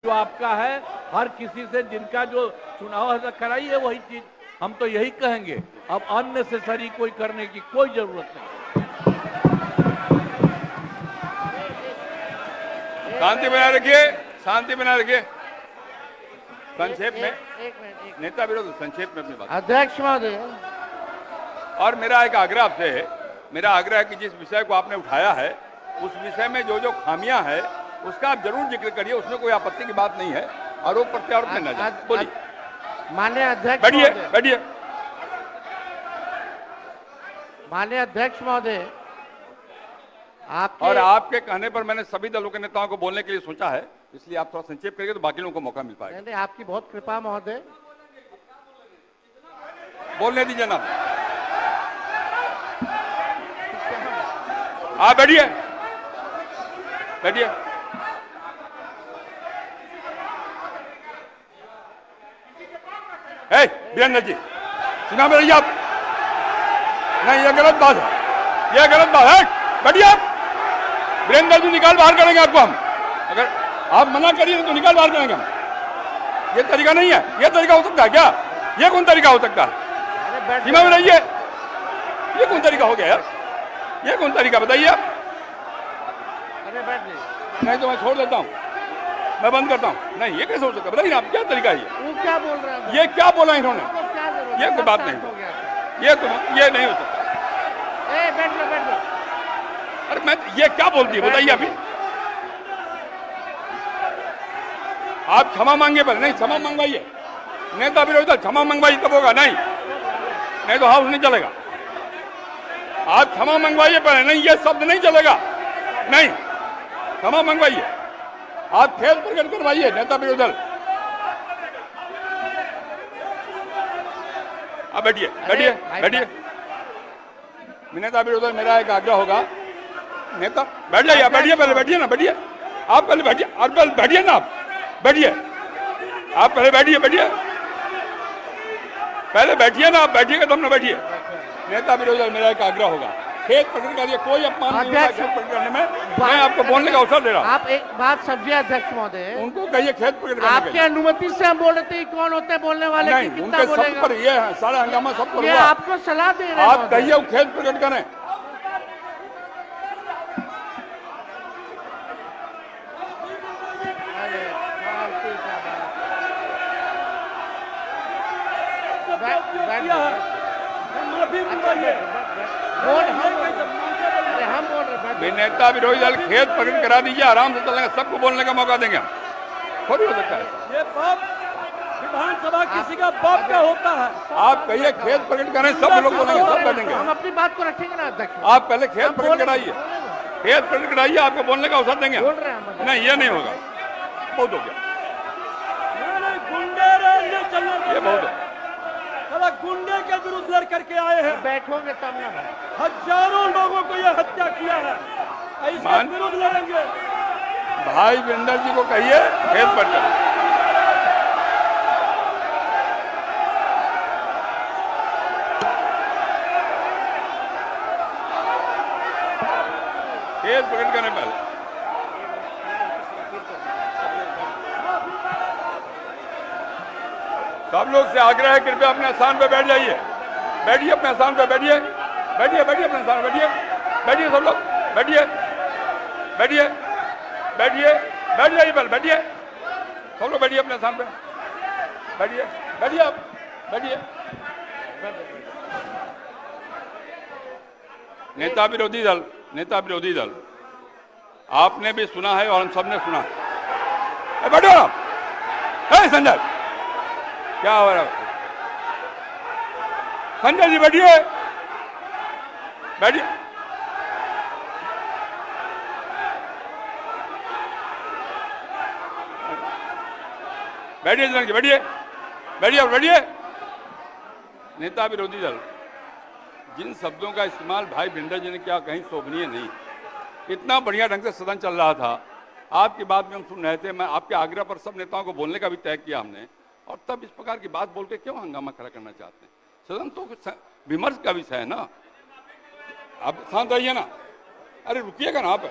जो आपका है, हर किसी से जिनका जो चुनाव है कराइए वही चीज। हम तो यही कहेंगे, अब अननेसेसरी कोई करने की कोई जरूरत नहीं। शांति बनाए रखिए, शांति बनाए रखिए। संक्षेप में नेता विरोध, संक्षेप में अपनी बात। अध्यक्ष महोदय, और मेरा एक आग्रह आपसे है, मेरा आग्रह है कि जिस विषय को आपने उठाया है उस विषय में जो जो खामियां है उसका आप जरूर जिक्र करिए, उसमें कोई आपत्ति की बात नहीं है। आरोप प्रत्यारोप में न जाए। बोलिए। माननीय अध्यक्ष, बैठिए बैठिए। माननीय अध्यक्ष महोदय, और आपके कहने पर मैंने सभी दलों के नेताओं को बोलने के लिए सोचा है, इसलिए आप थोड़ा संक्षेप करिए तो बाकी लोगों को मौका मिल पाएगा। नहीं, आपकी बहुत कृपा महोदय। बोलने दीजिए ना, आप बैठिए बैठिए। वीरेंद्र जी सुना मेरी आप? नहीं, ये गलत बात है, ये गलत बात है। बैठिए आप। वीरेंद्र जी निकाल बाहर करेंगे आपको हम, अगर आप मना करिए तो निकाल बाहर करेंगे हम। ये तरीका नहीं है, ये तरीका हो सकता है क्या? ये कौन तरीका हो सकता है? सीमा में रहिए। ये कौन तरीका हो गया यार? ये कौन तरीका बताइए आप? अरे बैठ नहीं तो मैं छोड़ देता हूँ, मैं बंद करता हूँ। नहीं, ये कैसे हो सकता है? बताइए आप, क्या तरीका है ये? वो क्या बोल रहे हैं? ये क्या बोला इन्होंने? ये कोई बात नहीं, ये नहीं हो सकता। बैठ लो, बैठ लो। अरे मैं, ये क्या बोलती है बताइए अभी? आप क्षमा मांगे पर नहीं, क्षमा मंगवाइए। नेता विरोधी क्षमा मंगवाइए तब होगा, नहीं तो हाउस नहीं चलेगा। आप क्षमा मंगवाइए पर नहीं, ये शब्द नहीं चलेगा। नहीं, क्षमा मंगवाइए। आप खेल प्रकट करवाइए नेता विरोधी दल। अब बैठिए बैठिए बैठिए। नेता विरोधी दल, मेरा एक आग्रह होगा, नेता बैठ जाइए, बैठिए पहले, बैठिए ना, बैठिए आप पहले, बैठिए और पहले बैठिए ना, आप बैठिए, आप पहले बैठिए, बैठिए पहले बैठिए ना, आप बैठिएगा तब ना बैठिए। नेता विरोधी दल, मेरा एक आग्रह होगा, खेत प्रकट करिए, कोई अपमान नहीं होगा खेत प्रकट करने में। मैं आपको बोलने का अवसर दे रहा हूँ। आप एक बात समझिए अध्यक्ष महोदय, उनको कहिए खेत प्रकट करने। आपके अनुमति से हम बोल रहे थे, कौन होते हैं बोलने वाले? नहीं, उनके सब पर ये है, सारा हंगामा सब पर हुआ। आपको सलाह दे रहे हैं। आप कहिए वो खेत प्रकट करें। नेता विरोधी दल खेत प्रकट करा दीजिए, आराम से चलेंगे, सबको बोलने का मौका देंगे। थोड़ी हो सकता है ये बाप विधानसभा किसी का बाप क्या होता है? आप कहिए खेत प्रकट करें, सब लोग बोलेंगे, सब बैठेंगे। हम अपनी बात को रखेंगे ना अध्यक्ष। आप पहले खेत प्रकट कराइए, खेत प्रकट कराइए, आपको बोलने का अवसर देंगे। नहीं, ये नहीं होगा, बहुत हो गया, ये बहुत है। गुंडे के विरुद्ध लड़ करके आए हैं। बैठोगे तब ना, हजारों लोगों को यह हत्या किया है, इसके विरुद्ध लड़ेंगे। भाई वीरेंद्र जी को कहिए खेत पर चले। खेत प्रकट करने पहले सब लोग से आग्रह है, कृपया अपने स्थान पे बैठ जाइए, बैठिए अपने स्थान पे, बैठिए बैठिए बैठिए अपने स्थान पे बैठिए, बैठिए सब लोग, बैठिए बैठिए बैठिए, बैठ जाइए पहले, बैठिए सब लोग, बैठिए अपने स्थान पे, बैठिए बैठिए आप बैठिए। नेता विरोधी दल, नेता विरोधी दल, आपने भी सुना है और हम सबने सुना है। बैठो आप। संजय, क्या हो रहा है? संजय जी बैठिए, बैठिए। बैठिए बैठिए बैठिए बैठिए। नेता विरोधी दल, जिन शब्दों का इस्तेमाल भाई वीरेंद्र जी ने किया, कहीं शोभनीय नहीं। इतना बढ़िया ढंग से सदन चल रहा था, आपकी बात भी हम सुन रहे थे। मैं आपके आग्रह पर सब नेताओं को बोलने का भी तय किया हमने, और तब इस प्रकार की बात बोल के क्यों हंगामा खड़ा करना चाहते हैं? सदन तो विमर्श का विषय है ना। आप शांत रहिए ना, अरे रुकिएगा ना आप।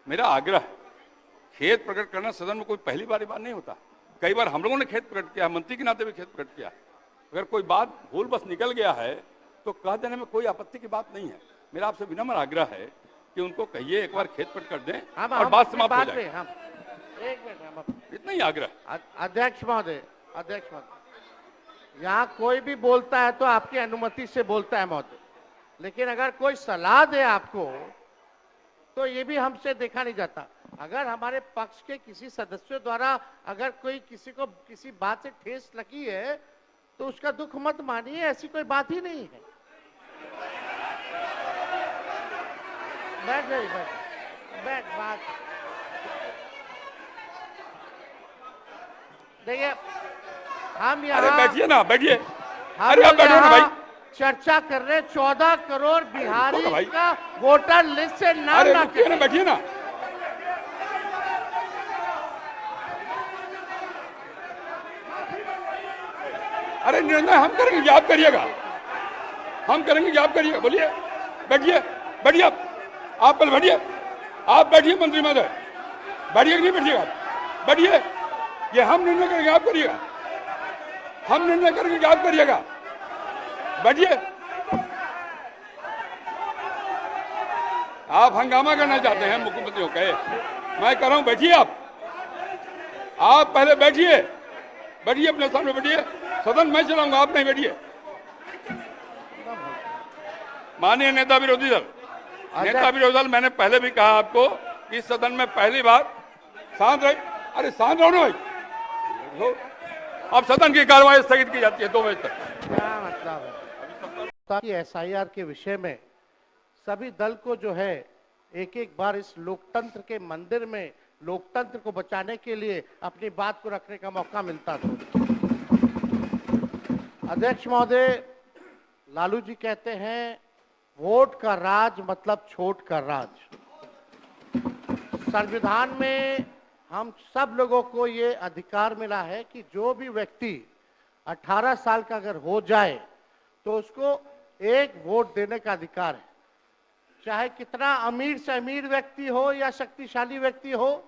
मेरा आग्रह है, खेद प्रकट करना सदन में कोई पहली बार नहीं होता। कई बार हम लोगों ने खेद प्रकट किया, मंत्री के नाते भी खेद प्रकट किया। अगर कोई बात भूल बस निकल गया है तो कह देने में कोई आपत्ति की बात नहीं है। मेरा आपसे विनम्र आग्रह है कि उनको कहिए एक बार खेद प्रकट कर दें और बात समाप्त हो जाए। एक मिनट, इतना ही आग्रह। अध्यक्ष महोदय, यहाँ कोई भी बोलता है तो आपकी अनुमति से बोलता है महोदय, लेकिन अगर कोई सलाह दे आपको तो ये भी हमसे देखा नहीं जाता। अगर हमारे पक्ष के किसी सदस्यों द्वारा अगर कोई किसी को किसी बात से ठेस लगी है तो उसका दुख मत मानिए, ऐसी कोई बात ही नहीं है। बैठ बात देखिए, हम यहाँ, अरे बैठिए ना, बैठिए। हम अरे आप बैठो ना भाई। चर्चा कर रहे 14 करोड़ बिहारी भाई। का वोटर लिस्ट से नाम अरे ना रुकिए ना, बैठिए ना। अरे निर्णय हम करेंगे, आप करिएगा। हम करेंगे, आप करिएगा। बोलिए, बैठिए, बैठिए। आप पहले बैठिए, आप बैठिए मंत्री महोदय। बैठिए कि नहीं बैठिएगा? आप बैठिए। ये हम निर्णय करेंगे, आप करिएगा। हम निर्णय करेंगे, आप करिएगा। बैठिए। आप हंगामा करना चाहते हैं मुख्यमंत्री को कहे, मैं कर रहा हूं, बैठिए। आप पहले बैठिए, बैठिए, अपने सामने बैठिए। सदन मैं चलाऊंगा, आप नहीं, बैठिए। माननीय नेता विरोधी दल, मैंने पहले भी कहा आपको कि सदन में पहली बार शांत रहे। अरे शांत रहो ना भाई। अब सदन की कार्रवाई स्थगित की जाती है 2 बजे तक। क्या मतलब है कि एसआईआर के विषय में सभी दल को जो है एक एक बार इस लोकतंत्र के मंदिर में लोकतंत्र को बचाने के लिए अपनी बात को रखने का मौका मिलता था। अध्यक्ष महोदय, लालू जी कहते हैं वोट का राज मतलब छोट का राज। संविधान में हम सब लोगों को ये अधिकार मिला है कि जो भी व्यक्ति 18 साल का अगर हो जाए तो उसको एक वोट देने का अधिकार है, चाहे कितना अमीर से अमीर व्यक्ति हो या शक्तिशाली व्यक्ति हो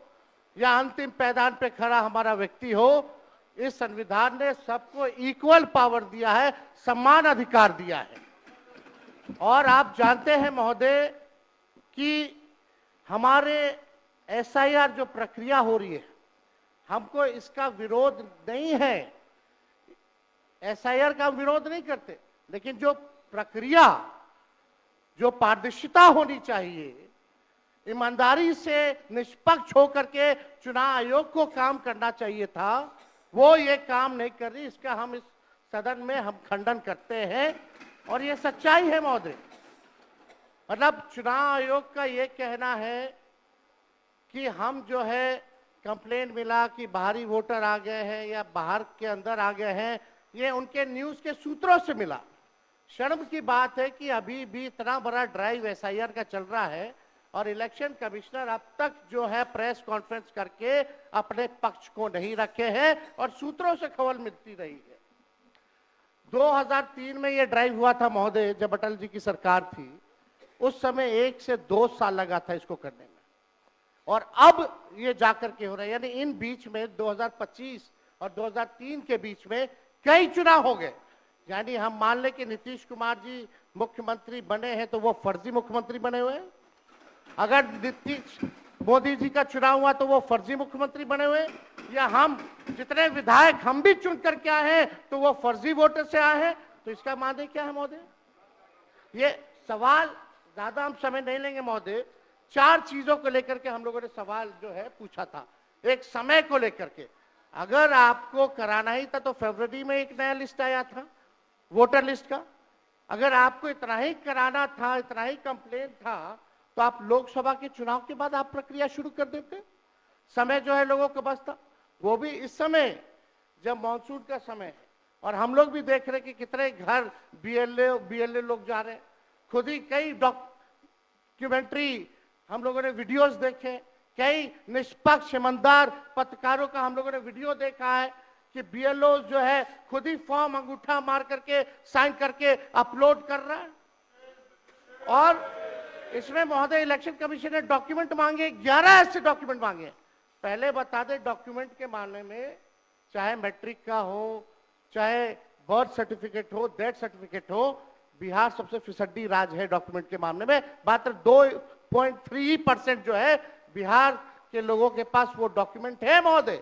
या अंतिम पैदान पे खड़ा हमारा व्यक्ति हो। इस संविधान ने सबको इक्वल पावर दिया है, समान अधिकार दिया है। और आप जानते हैं महोदय कि हमारे एसआईआर जो प्रक्रिया हो रही है, हमको इसका विरोध नहीं है, एसआईआर का विरोध नहीं करते, लेकिन जो प्रक्रिया, जो पारदर्शिता होनी चाहिए, ईमानदारी से निष्पक्ष होकर के चुनाव आयोग को काम करना चाहिए था, वो ये काम नहीं कर रही। इसका हम इस सदन में हम खंडन करते हैं और ये सच्चाई है महोदय। मतलब चुनाव आयोग का ये कहना है कि हम जो है कंप्लेंट मिला कि बाहरी वोटर आ गए हैं या बाहर के अंदर आ गए हैं, ये उनके न्यूज के सूत्रों से मिला। शर्म की बात है कि अभी भी इतना बड़ा ड्राइव एसआईआर का चल रहा है और इलेक्शन कमिश्नर अब तक जो है प्रेस कॉन्फ्रेंस करके अपने पक्ष को नहीं रखे हैं और सूत्रों से खबर मिलती रही है। 2003 में ये ड्राइव हुआ था महोदय, जब अटल जी की सरकार थी, उस समय 1 से 2 साल लगा था इसको करने में, और अब ये जाकर के हो रहा है। यानी इन बीच में 2025 और 2003 के बीच में कई चुनाव हो गए। यानी हम मान लें कि नीतीश कुमार जी मुख्यमंत्री बने हैं तो वो फर्जी मुख्यमंत्री बने हुए हैं। अगर नीतीश मोदी जी का चुनाव हुआ तो वो फर्जी मुख्यमंत्री बने हुए, या हम जितने विधायक हम भी चुन करके आए हैं तो वो फर्जी वोटर से आए हैं। तो इसका माने क्या है महोदय? ये सवाल ज्यादा हम समय नहीं लेंगे महोदय। 4 चीजों को लेकर के हम लोगों ने सवाल जो है पूछा था। एक समय को लेकर के, अगर आपको कराना ही था तो फरवरी में एक नया लिस्ट आया था वोटर लिस्ट का। अगर आपको इतना ही कराना था, इतना ही कंप्लेंट था, तो आप लोकसभा के चुनाव के बाद आप प्रक्रिया शुरू कर देते। समय जो है लोगों के पास था, वो भी इस समय जब मानसून का समय है और हम लोग भी देख रहे कि कितने घर बीएलए लोग जा रहे हैं। खुद ही कई डॉक्यूमेंट्री हम लोगों ने वीडियोस देखे, कई निष्पक्ष ईमानदार पत्रकारों का हम लोगों ने वीडियो देखा है कि बीएलओ जो है खुद ही फॉर्म अंगूठा मार करके साइन करके अपलोड कर रहा है। और इसमें महोदय इलेक्शन कमीशन ने डॉक्यूमेंट मांगे, 11 ऐसे डॉक्यूमेंट मांगे पहले बता दें, डॉक्यूमेंट के मामले में चाहे मैट्रिक का हो, चाहे बर्थ सर्टिफिकेट हो, डेथ सर्टिफिकेट हो, बिहार सबसे फिसड्डी राज्य है डॉक्यूमेंट के मामले में। मात्र 2.3% जो है बिहार के लोगों के पास वो डॉक्यूमेंट है महोदय।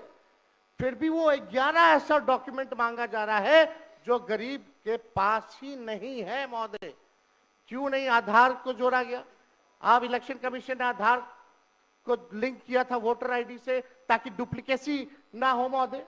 फिर भी वो 11 ऐसा डॉक्यूमेंट मांगा जा रहा है जो गरीब के पास ही नहीं है महोदय। क्यों नहीं आधार को जोड़ा गया? आप इलेक्शन कमीशन ने आधार को लिंक किया था वोटर आईडी से ताकि डुप्लीकेसी ना हो महोदय।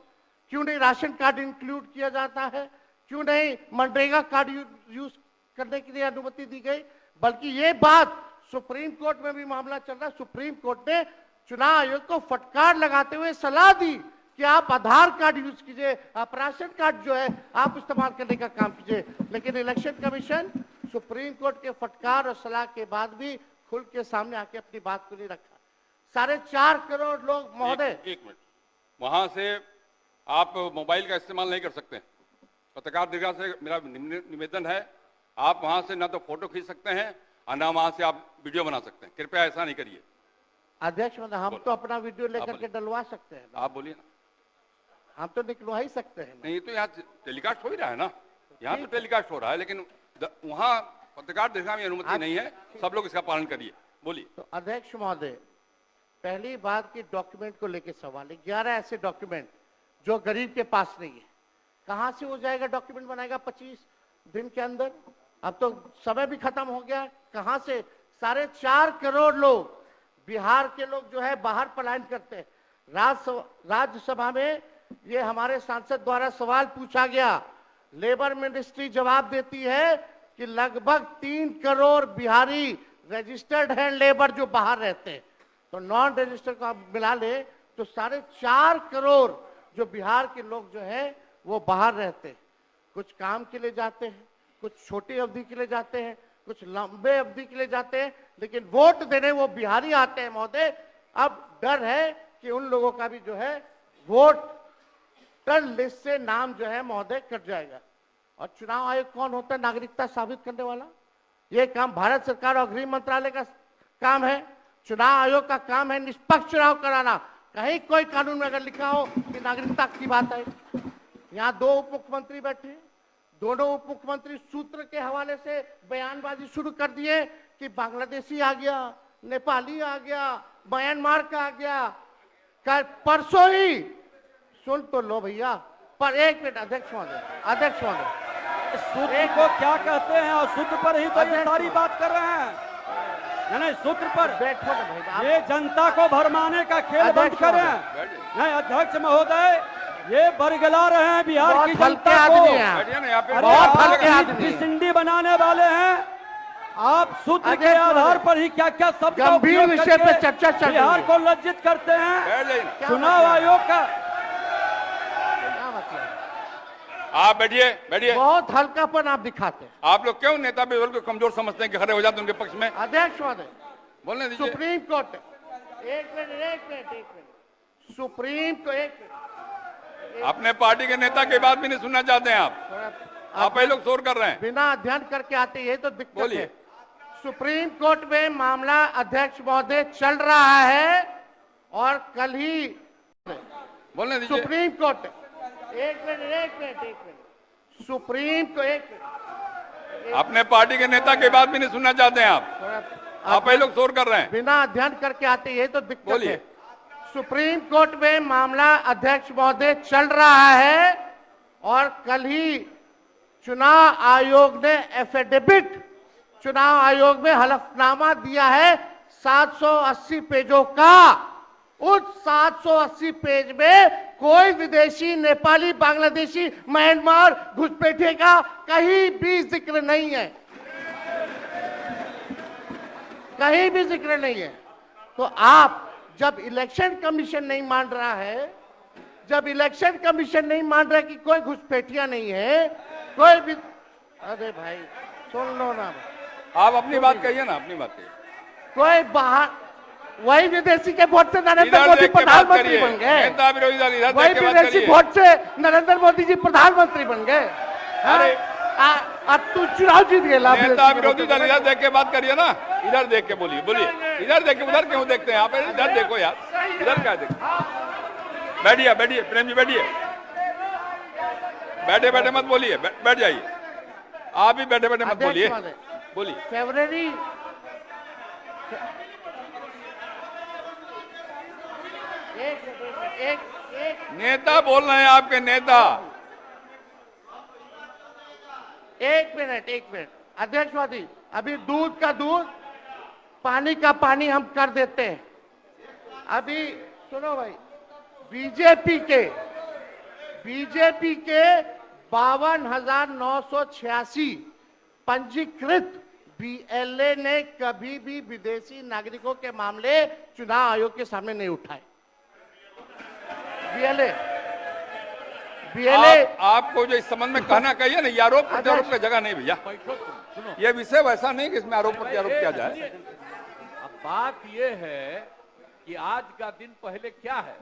क्यों नहीं राशन कार्ड इंक्लूड किया जाता है? क्यों नहीं मनरेगा कार्ड यूज करने के लिए अनुमति दी गई? बल्कि ये बात सुप्रीम कोर्ट में भी मामला चल रहा है। सुप्रीम कोर्ट ने चुनाव आयोग को फटकार लगाते हुए सलाह दी कि आप आधार कार्ड यूज कीजिए, आप राशन कार्ड जो है आप इस्तेमाल करने का काम कीजिए। लेकिन इलेक्शन कमीशन सुप्रीम कोर्ट के फटकार और सलाह के बाद भी खुल के सामने आके अपनी बात को नहीं रखा। 4.5 करोड़ लोग महोदय। एक मिनट, वहां से आप मोबाइल का इस्तेमाल नहीं कर सकते। पत्रकार दीर्घा से मेरा निवेदन है, आप वहां से ना तो फोटो खींच सकते हैं और ना वहां से आप वीडियो बना सकते हैं। कृपया ऐसा नहीं करिए। अध्यक्ष महोदय, हम तो अपना वीडियो लेकर के डलवा सकते हैं। आप बोलिए ना। हम तो निकलवा ही सकते हैं। नहीं, तो यहाँ टेलीकास्ट हो ही रहा है ना, यहाँ तो टेलीकास्ट हो रहा है, लेकिन वहाँ पत्रकार दीर्घा में अनुमति नहीं है। सब लोग इसका पालन करिए। बोलिए। तो अध्यक्ष महोदय, पहली बात की डॉक्यूमेंट को लेकर सवाल है। 11 ऐसे डॉक्यूमेंट जो गरीब के पास नहीं है, कहां से हो जाएगा? डॉक्यूमेंट बनाएगा 25 दिन के अंदर? अब तो समय भी खत्म हो गया है। कहां से? 4.5 करोड़ लोग बिहार के लोग जो है बाहर पलायन करते हैं। राज्यसभा में ये हमारे सांसद द्वारा सवाल पूछा गया। लेबर मिनिस्ट्री जवाब देती है कि लगभग 3 करोड़ बिहारी रजिस्टर्ड है लेबर जो बाहर रहते हैं। तो नॉन रजिस्टर्ड को आप मिला ले तो 4.5 करोड़ जो बिहार के लोग जो है वो बाहर रहते हैं। कुछ काम के लिए जाते हैं, कुछ छोटी अवधि के लिए जाते हैं, कुछ लंबे अवधि के लिए जाते हैं, लेकिन वोट देने वो बिहारी आते हैं महोदय। अब डर है कि उन लोगों का भी जो है वोटर लिस्ट से नाम जो है महोदय कट जाएगा। और चुनाव आयोग कौन होता है नागरिकता साबित करने वाला? ये काम भारत सरकार और गृह मंत्रालय का काम है। चुनाव आयोग का काम है निष्पक्ष चुनाव कराना। कहीं कोई कानून में अगर लिखा हो कि नागरिकता की बात है। यहाँ 2 उप मुख्यमंत्री बैठे, दोनों उप मुख्यमंत्री सूत्र के हवाले से बयानबाजी शुरू कर दिए कि बांग्लादेशी आ गया, नेपाली आ गया, म्यांमार का आ गया। कल परसों ही सुन तो लो भैया, पर एक मिनट अध्यक्ष महोदय, सूत्र को क्या कहते हैं और सूत्र पर ही तो ये सारी बात कर रहे हैं। नहीं, सूत्र पर बैठो ना भाई। ये जनता को भरमाने का खेल बंद करें। नहीं अध्यक्ष महोदय, ये बरगला रहे हैं बिहार की जनता को। बहुत हल्के आदमी सिंडी बनाने वाले हैं। आप सूत्र के आधार पर ही क्या क्या सब गंभीर विषय पे चर्चा चल रही है। बिहार को लज्जित करते हैं। चुनाव आयोग का आप बैठिए। बहुत हल्कापन आप दिखाते हैं। आप लोग क्यों नेता बिल्कुल को कमजोर समझते हैं कि खड़े हो जाते उनके पक्ष में? अध्यक्ष महोदय, बोलने दीजिए। सुप्रीम कोर्ट एक मिनट सुप्रीम को एक मिनट अपने पार्टी के नेता की बात भी नहीं सुनना चाहते हैं आप ही लोग शोर कर रहे हैं। बिना अध्ययन करके आते ये तो दिक्कत बोलिए। है। सुप्रीम कोर्ट में मामला अध्यक्ष महोदय चल रहा है और कल ही बोलने दीजिए। सुप्रीम कोर्ट एक मिनट सुप्रीम को एक मिनट अपने पार्टी के नेता की बात भी नहीं सुनना चाहते हैं आप ही लोग शोर कर रहे हैं। बिना अध्ययन करके आते ये तो दिक्कत बोलिए। है। सुप्रीम कोर्ट में मामला अध्यक्ष महोदय चल रहा है और कल ही चुनाव आयोग ने एफिडेविट चुनाव आयोग में हलफनामा दिया है 780 पेजों का। उस 780 पेज में कोई विदेशी, नेपाली, बांग्लादेशी, म्यांमार, घुसपैठे का कहीं भी जिक्र नहीं है, कहीं भी जिक्र नहीं है। तो आप जब इलेक्शन कमीशन नहीं मान रहा है, जब इलेक्शन कमीशन नहीं मान रहा है कि कोई घुसपैठिया नहीं है, कोई भी, अरे भाई सुन लो ना, आप अपनी बात कहिए ना, अपनी बात कहिए। कोई बाहर, वही विदेशी के वोट से नरेंद्र मोदी प्रधानमंत्री बन गए, वही विदेशी वोट से नरेंद्र मोदी जी प्रधानमंत्री बन गए। अरे अब तू चुनाव जीत गया। नेता विरोधी दल इधर देख के बात करिए ना, इधर देख के बोलिए। इधर देखिए, उधर क्यों देखते हैं आप? इधर देखो यार, इधर क्या देखो। बैठिए बैठिए प्रेम जी, बैठिए, बैठे बैठे मत बोलिए, बैठ जाइए। आप भी बैठे बैठे मत बोलिए, बोलिए। फरवरी एक नेता बोल रहे हैं, आपके नेता। एक मिनट अध्यक्ष महोदय, अभी दूध का दूध, पानी का पानी हम कर देते हैं। अभी सुनो भाई, बीजेपी के 52,986 पंजीकृत बीएलए ने कभी भी विदेशी नागरिकों के मामले चुनाव आयोग के सामने नहीं उठाए। बीएलए आपको जो इस संबंध में कहना कहिए ना, ये आरोप प्रत्यारोप का जगह नहीं भैया। ये विषय वैसा नहीं कि इसमें आरोप प्रत्यारोप किया जाए। अब बात ये है कि आज का दिन पहले क्या है,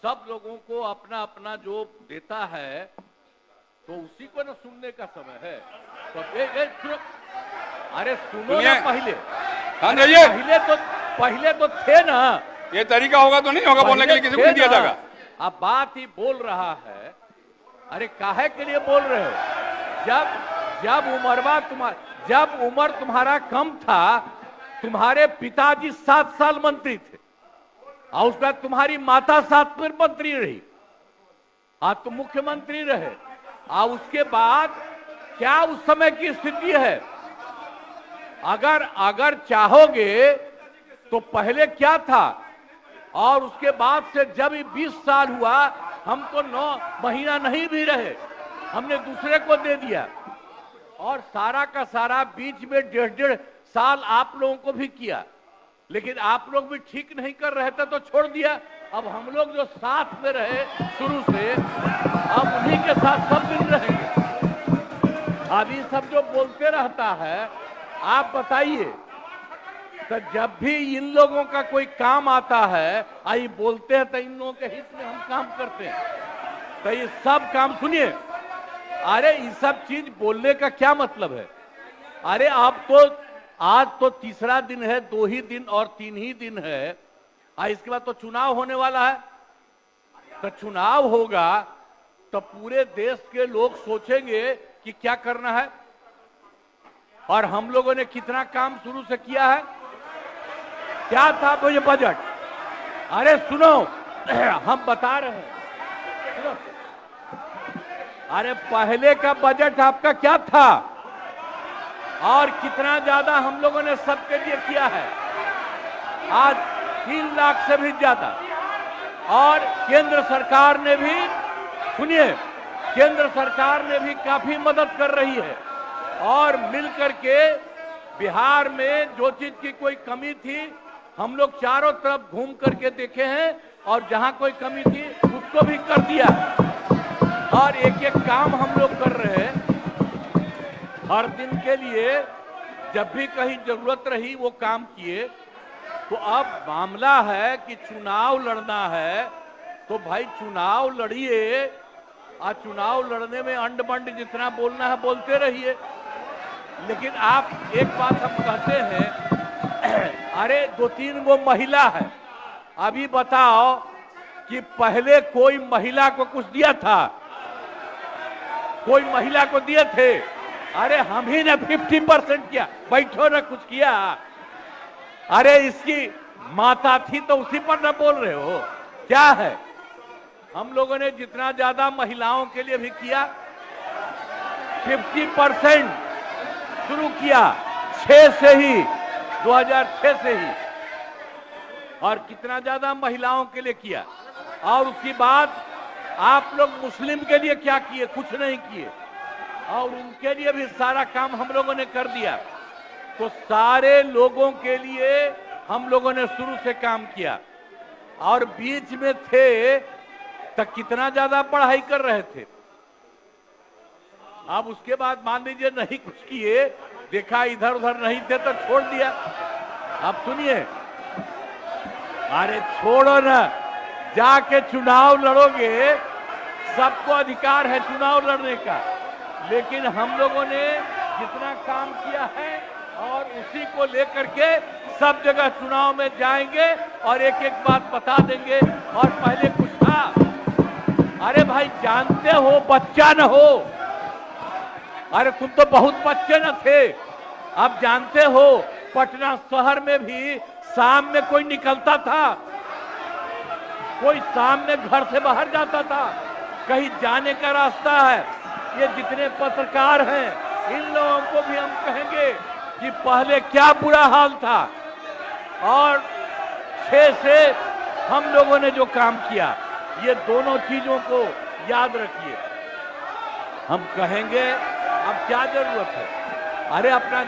सब लोगों को अपना अपना जो देता है तो उसी को ना सुनने का समय है। तो अरे सुनो ना पहले। हाँ रहिए, पहले तो थे ना। ये तरीका होगा तो नहीं होगा बोलने के लिए, किसी को नहीं दिया जाएगा। अब बात ही बोल रहा है। अरे काहे के लिए बोल रहे हो? जब उम्र तुम्हारा कम था, तुम्हारे पिताजी 7 साल मंत्री थे और उसके बाद तुम्हारी माता 7 बार मंत्री रही, आज तुम मुख्यमंत्री रहे। और उसके बाद क्या उस समय की स्थिति है? अगर चाहोगे तो पहले क्या था और उसके बाद से जब 20 साल हुआ, हम तो 9 महीना नहीं भी रहे, हमने दूसरे को दे दिया। और सारा का सारा बीच में 1.5 साल आप लोगों को भी किया, लेकिन आप लोग भी ठीक नहीं कर रहे थे तो छोड़ दिया। अब हम लोग जो साथ में रहे शुरू से, अब उन्हीं के साथ सब दिन रहेंगे। अभी सब जो बोलते रहता है, आप बताइए, तो जब भी इन लोगों का कोई काम आता है, आई बोलते हैं तो इन लोगों के हित में हम काम करते हैं। तो ये सब काम सुनिए, अरे ये सब चीज बोलने का क्या मतलब है? अरे आप तो आज तो तीसरा दिन है, 2 ही दिन और 3 ही दिन है, इसके बाद तो चुनाव होने वाला है। तो चुनाव होगा तो पूरे देश के लोग सोचेंगे कि क्या करना है, और हम लोगों ने कितना काम शुरू से किया है। क्या था वो ये बजट? अरे सुनो, हम बता रहे हैं, सुनो। अरे पहले का बजट आपका क्या था और कितना ज्यादा हम लोगों ने सबके लिए किया है? आज 3 लाख से भी ज्यादा। और केंद्र सरकार ने भी, सुनिए, केंद्र सरकार ने भी काफी मदद कर रही है। और मिलकर के बिहार में जो चीज की कोई कमी थी, हम लोग चारों तरफ घूम करके देखे हैं और जहां कोई कमी थी उसको भी कर दिया। और एक एक काम हम लोग कर रहे हैं हर दिन के लिए। जब भी कहीं जरूरत रही वो काम किए। तो अब मामला है कि चुनाव लड़ना है तो भाई चुनाव लड़िए, और चुनाव लड़ने में अंड बंड जितना बोलना है बोलते रहिए। लेकिन आप एक बात हम कहते हैं, अरे 2-3 गो महिला है, अभी बताओ कि पहले कोई महिला को कुछ दिया था? कोई महिला को दिए थे? अरे हम ही ने 50% किया, बैठो ना कुछ किया। अरे इसकी माता थी तो उसी पर ना बोल रहे हो? क्या है? हम लोगों ने जितना ज्यादा महिलाओं के लिए भी किया, 50% शुरू किया 6 से ही, 2006 से ही। और कितना ज्यादा महिलाओं के लिए किया। और उसके बाद आप लोग मुस्लिम के लिए क्या किए? कुछ नहीं किए। और उनके लिए भी सारा काम हम लोगों ने कर दिया। तो सारे लोगों के लिए हम लोगों ने शुरू से काम किया। और बीच में थे तो कितना ज्यादा पढ़ाई कर रहे थे। अब उसके बाद मान लीजिए नहीं कुछ किए, देखा इधर उधर नहीं थे तो छोड़ दिया। अब सुनिए, अरे छोड़ो ना, जाके चुनाव लड़ोगे, सबको अधिकार है चुनाव लड़ने का। लेकिन हम लोगों ने जितना काम किया है और उसी को लेकर के सब जगह चुनाव में जाएंगे और एक एक बात बता देंगे। और पहले कुछ था, अरे भाई जानते हो बच्चा न हो, अरे तुम तो बहुत बच्चे न थे। अब जानते हो पटना शहर में भी शाम में कोई निकलता था, कोई शाम में घर से बाहर जाता था, कहीं जाने का रास्ता है। ये जितने पत्रकार हैं इन लोगों को भी हम कहेंगे कि पहले क्या बुरा हाल था और 6 से हम लोगों ने जो काम किया, ये दोनों चीजों को याद रखिए। हम कहेंगे अब क्या जरूरत है, अरे अपना